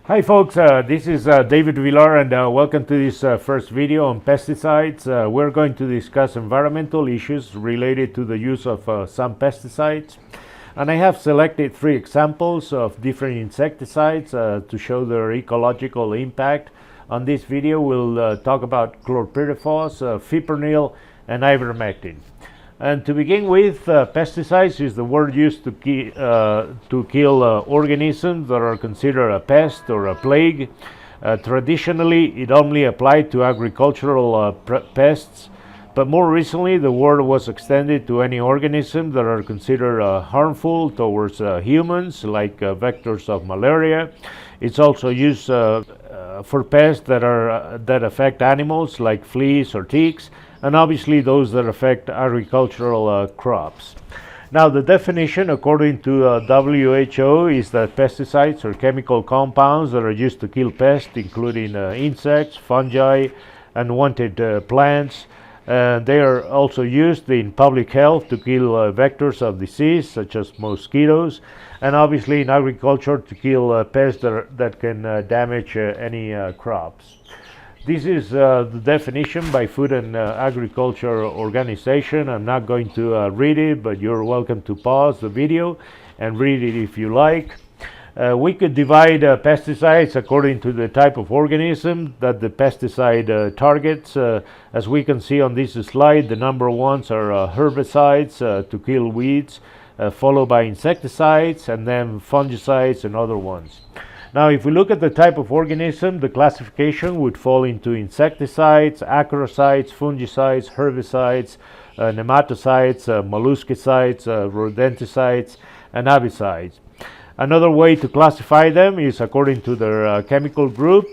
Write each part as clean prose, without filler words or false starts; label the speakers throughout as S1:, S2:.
S1: Hi folks, this is David Villar and welcome to this first video on pesticides. We're going to discuss environmental issues related to the use of some pesticides. And I have selected three examples of different insecticides to show their ecological impact. On this video we'll talk about chlorpyrifos, fipronil and ivermectin. And to begin with, pesticides is the word used to kill organisms that are considered a pest or a plague. Traditionally, it only applied to agricultural pests, but more recently the word was extended to any organisms that are considered harmful towards humans, like vectors of malaria. It's also used for pests that affect animals, like fleas or ticks, and obviously those that affect agricultural crops. Now, the definition according to WHO is that pesticides are chemical compounds that are used to kill pests, including insects, fungi, unwanted plants. They are also used in public health to kill vectors of disease such as mosquitoes, and obviously in agriculture to kill pests that can damage any crops. This is the definition by Food and Agriculture Organization. I'm not going to read it, but you're welcome to pause the video and read it if you like. We could divide pesticides according to the type of organism that the pesticide targets. As we can see on this slide, the number ones are herbicides to kill weeds, followed by insecticides, and then fungicides and other ones. Now, if we look at the type of organism, the classification would fall into insecticides, acaricides, fungicides, herbicides, nematicides, molluscicides, rodenticides, and herbicides. Another way to classify them is according to their chemical group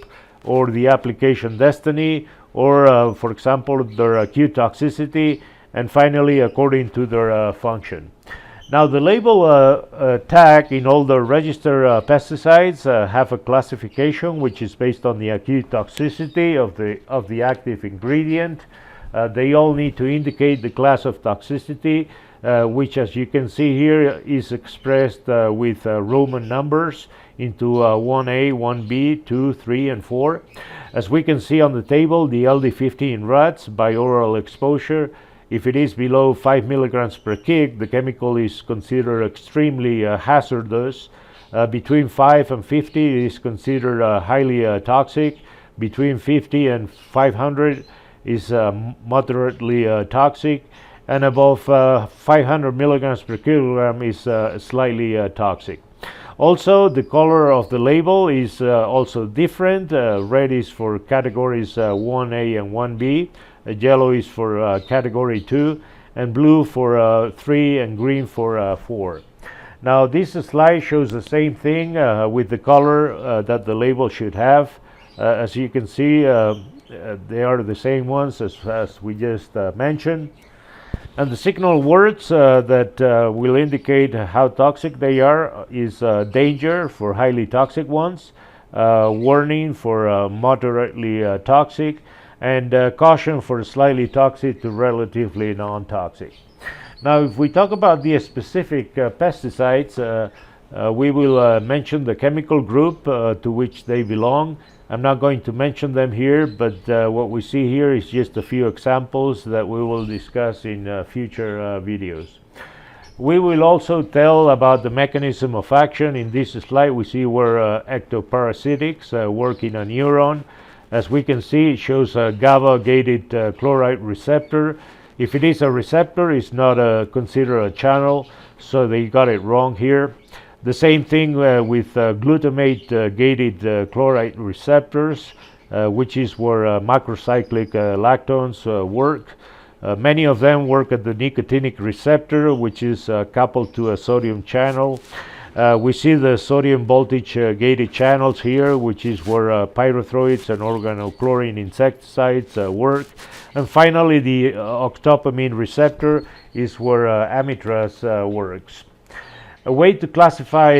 S1: or the application destiny, or for example, their acute toxicity, and finally according to their function. Now, the label tag in all the registered pesticides have a classification which is based on the acute toxicity of the active ingredient. They all need to indicate the class of toxicity, which, as you can see here, is expressed with Roman numbers into 1A, 1B, 2, 3, and 4. As we can see on the table, the LD50 in rats by oral exposure, if it is below 5 milligrams per kg, the chemical is considered extremely hazardous. Between 5 and 50, it is considered highly toxic. Between 50 and 500 is moderately toxic. And above 500 milligrams per kilogram is slightly toxic. Also, the color of the label is also different. Red is for categories 1A and 1B. Yellow is for category 2, and blue for 3, and green for 4. Now, this slide shows the same thing with the color that the label should have. As you can see, they are the same ones as we just mentioned. And the signal words that will indicate how toxic they are is danger for highly toxic ones, warning for moderately toxic, and caution for slightly toxic to relatively non-toxic. Now, if we talk about the specific pesticides, we will mention the chemical group to which they belong. I'm not going to mention them here, but what we see here is just a few examples that we will discuss in future videos. We will also tell about the mechanism of action. In this slide, we see where ectoparasitics work in a neuron. As we can see, it shows a GABA-gated chloride receptor. If it is a receptor, it's not considered a channel, so they got it wrong here. The same thing with glutamate-gated chloride receptors, which is where macrocyclic lactones work. Many of them work at the nicotinic receptor, which is coupled to a sodium channel. We see the sodium voltage-gated channels here, which is where pyrethroids and organochlorine insecticides work. And finally, the octopamine receptor is where amitraz works. A way to classify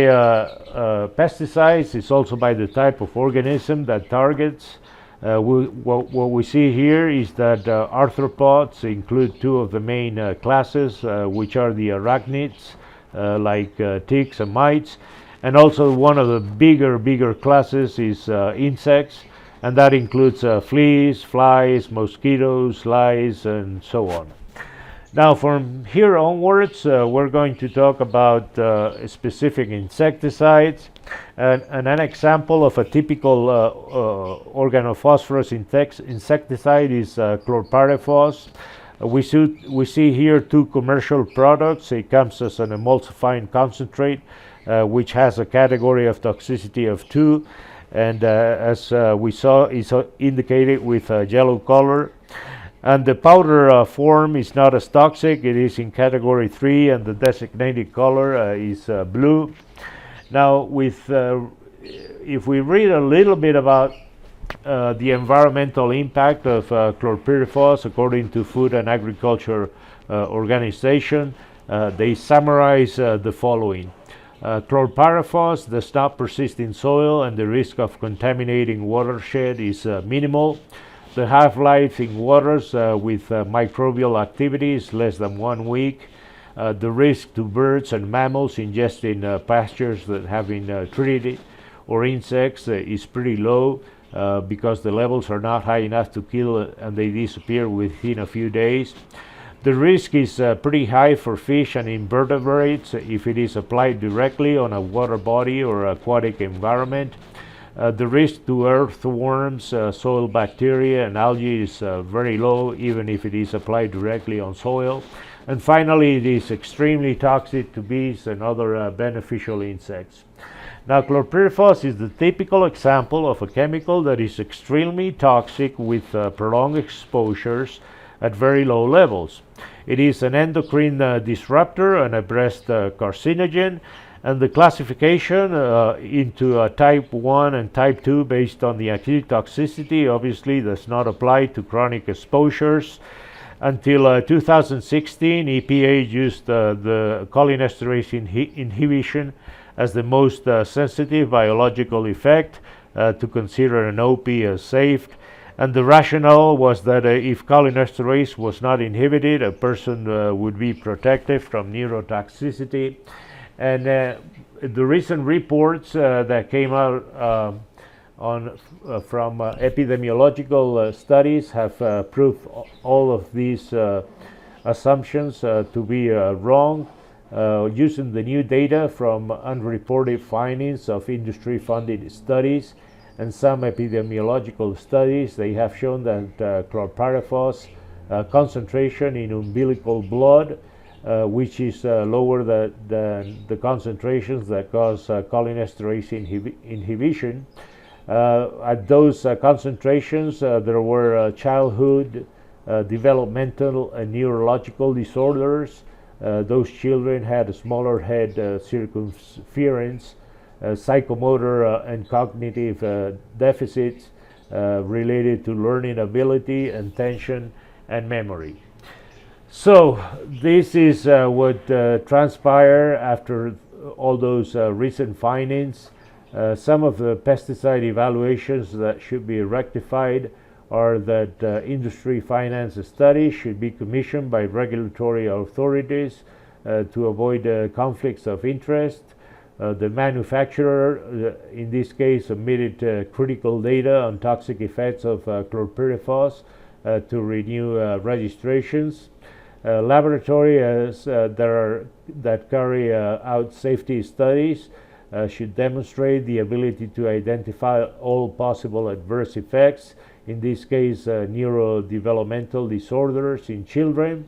S1: pesticides is also by the type of organism that targets. What we see here is that arthropods include two of the main classes, which are the arachnids, like ticks and mites, And also one of the bigger classes is insects, and that includes fleas, flies, mosquitoes, lice, and so on. Now, from here onwards, we're going to talk about specific insecticides, and an example of a typical organophosphorus insecticide is chlorpyrifos. We see here two commercial products. It comes as an emulsifying concentrate, which has a category of toxicity of 2, and as we saw, is indicated with a yellow color. And the powder form is not as toxic. It is in category 3, and the designated color is blue. Now, if we read a little bit about the environmental impact of chlorpyrifos, according to Food and Agriculture Organization, they summarize the following. Chlorpyrifos does not persist in soil, and the risk of contaminating watershed is minimal. The half-life in waters with microbial activity is less than 1 week. The risk to birds and mammals ingesting pastures that have been treated or insects is pretty low because the levels are not high enough to kill and they disappear within a few days. The risk is pretty high for fish and invertebrates if it is applied directly on a water body or aquatic environment. The risk to earthworms, soil bacteria, and algae is very low, even if it is applied directly on soil. And finally, it is extremely toxic to bees and other beneficial insects. Now, chlorpyrifos is the typical example of a chemical that is extremely toxic with prolonged exposures at very low levels. It is an endocrine disruptor and a breast carcinogen, and the classification into type 1 and type 2 based on the acute toxicity obviously does not apply to chronic exposures. Until 2016, EPA used the cholinesterase inhibition as the most sensitive biological effect to consider an OP as safe. And the rationale was that if cholinesterase was not inhibited, a person would be protected from neurotoxicity. And the recent reports that came out from epidemiological studies have proved all of these assumptions to be wrong. Using the new data from unreported findings of industry-funded studies and some epidemiological studies, they have shown that chlorpyrifos concentration in umbilical blood, which is lower than the concentrations that cause cholinesterase inhibition. At those concentrations, there were childhood developmental and neurological disorders. Those children had a smaller head circumference, psychomotor and cognitive deficits related to learning ability, attention, and memory. So this is what transpired after all those recent findings. Some of the pesticide evaluations that should be rectified are that industry finance studies should be commissioned by regulatory authorities to avoid conflicts of interest. The manufacturer, in this case, submitted critical data on toxic effects of chlorpyrifos to renew registrations. Laboratories that carry out safety studies should demonstrate the ability to identify all possible adverse effects, in this case neurodevelopmental disorders in children.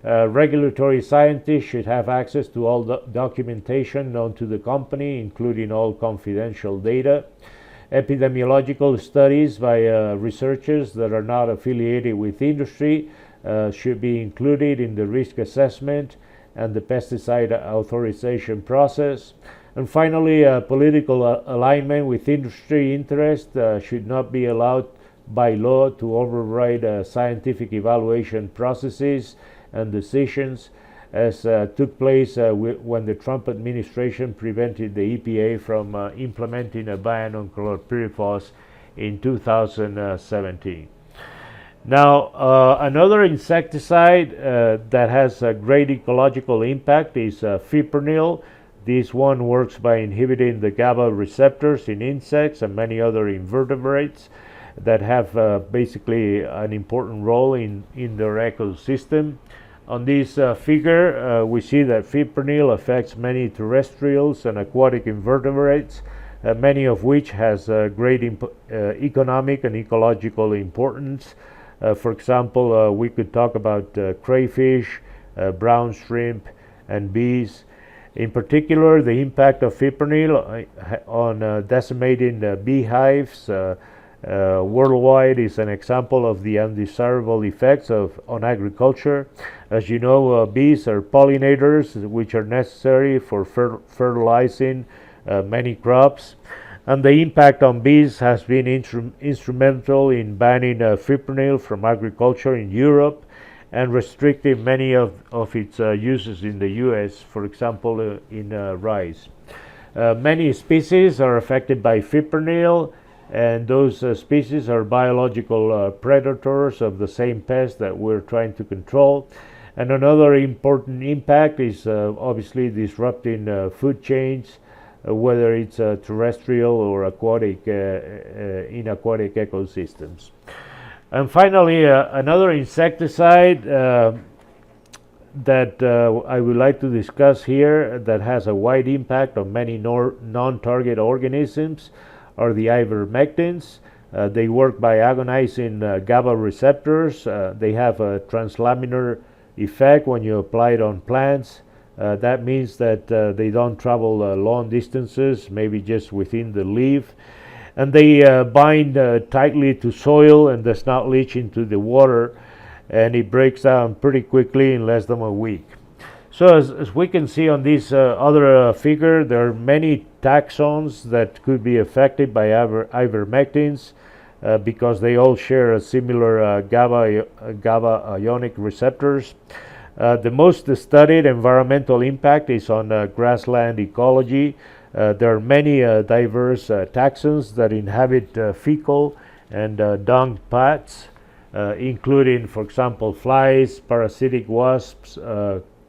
S1: Regulatory scientists should have access to all documentation known to the company, including all confidential data. Epidemiological studies by researchers that are not affiliated with industry should be included in the risk assessment and the pesticide authorization process. And finally, political alignment with industry interest should not be allowed by law to override scientific evaluation processes and decisions, as took place when the Trump administration prevented the EPA from implementing a ban on chlorpyrifos in 2017. Now, another insecticide that has a great ecological impact is fipronil. This one works by inhibiting the GABA receptors in insects and many other invertebrates that have basically an important role in their ecosystem. On this figure, we see that fipronil affects many terrestrials and aquatic invertebrates, many of which has great economic and ecological importance. For example, we could talk about crayfish, brown shrimp, and bees. In particular, the impact of fipronil on decimating beehives worldwide is an example of the undesirable effects on agriculture. As you know, bees are pollinators, which are necessary for fertilizing many crops. And the impact on bees has been instrumental in banning fipronil from agriculture in Europe and restricting many of its uses in the US, for example, in rice. Many species are affected by fipronil, and those species are biological predators of the same pest that we're trying to control. And another important impact is obviously disrupting food chains, whether it's terrestrial or aquatic in aquatic ecosystems. And finally, another insecticide that I would like to discuss here that has a wide impact on many non-target organisms are the ivermectins. They work by agonizing GABA receptors. They have a translaminar effect when you apply it on plants. That means that they don't travel long distances, maybe just within the leaf. And they bind tightly to soil and does not leach into the water, and it breaks down pretty quickly in less than a week. So as we can see on this other figure, there are many taxons that could be affected by ivermectins because they all share a similar GABA ionic receptors. The most studied environmental impact is on grassland ecology. There are many diverse taxons that inhabit fecal and dung paths, including, for example, flies, parasitic wasps,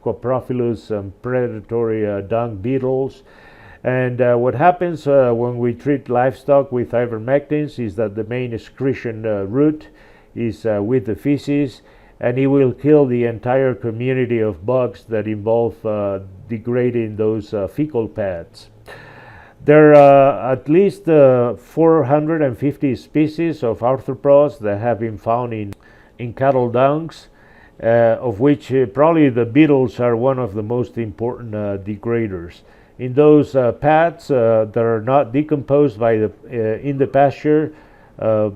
S1: coprophilus, and predatory dung beetles. And what happens when we treat livestock with ivermectins is that the main excretion route is with the feces, and it will kill the entire community of bugs that involve degrading those fecal paths. There are at least 450 species of arthropods that have been found in cattle dungs, of which probably the beetles are one of the most important degraders. In those paths that are not decomposed by in the pasture,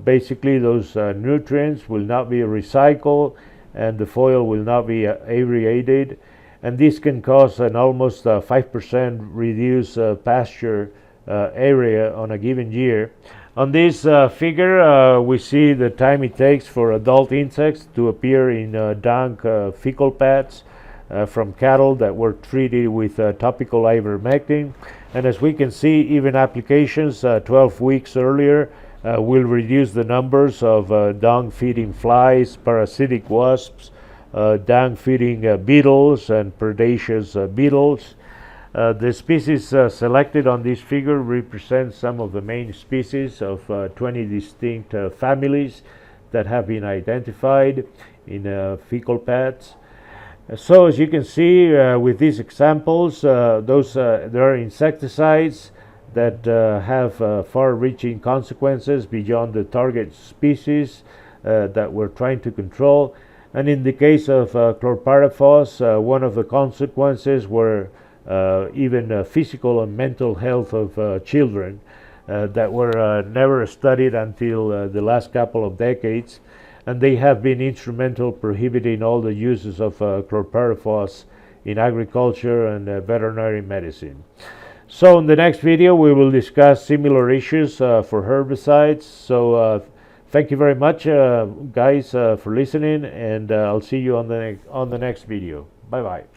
S1: basically those nutrients will not be recycled and the soil will not be aerated, and this can cause an almost 5% reduced pasture area on a given year. On this figure, we see the time it takes for adult insects to appear in dung fecal paths from cattle that were treated with topical ivermectin. And as we can see, even applications 12 weeks earlier will reduce the numbers of dung-feeding flies, parasitic wasps, dung-feeding beetles, and predaceous beetles. The species selected on this figure represent some of the main species of 20 distinct families that have been identified in fecal paths. So as you can see with these examples, there are insecticides that have far-reaching consequences beyond the target species that we're trying to control. And in the case of chlorpyrifos, one of the consequences were even physical and mental health of children that were never studied until the last couple of decades, and they have been instrumental prohibiting all the uses of chlorpyrifos in agriculture and veterinary medicine. So in the next video we will discuss similar issues for herbicides. So thank you very much guys for listening, and I'll see you on the next video. Bye bye.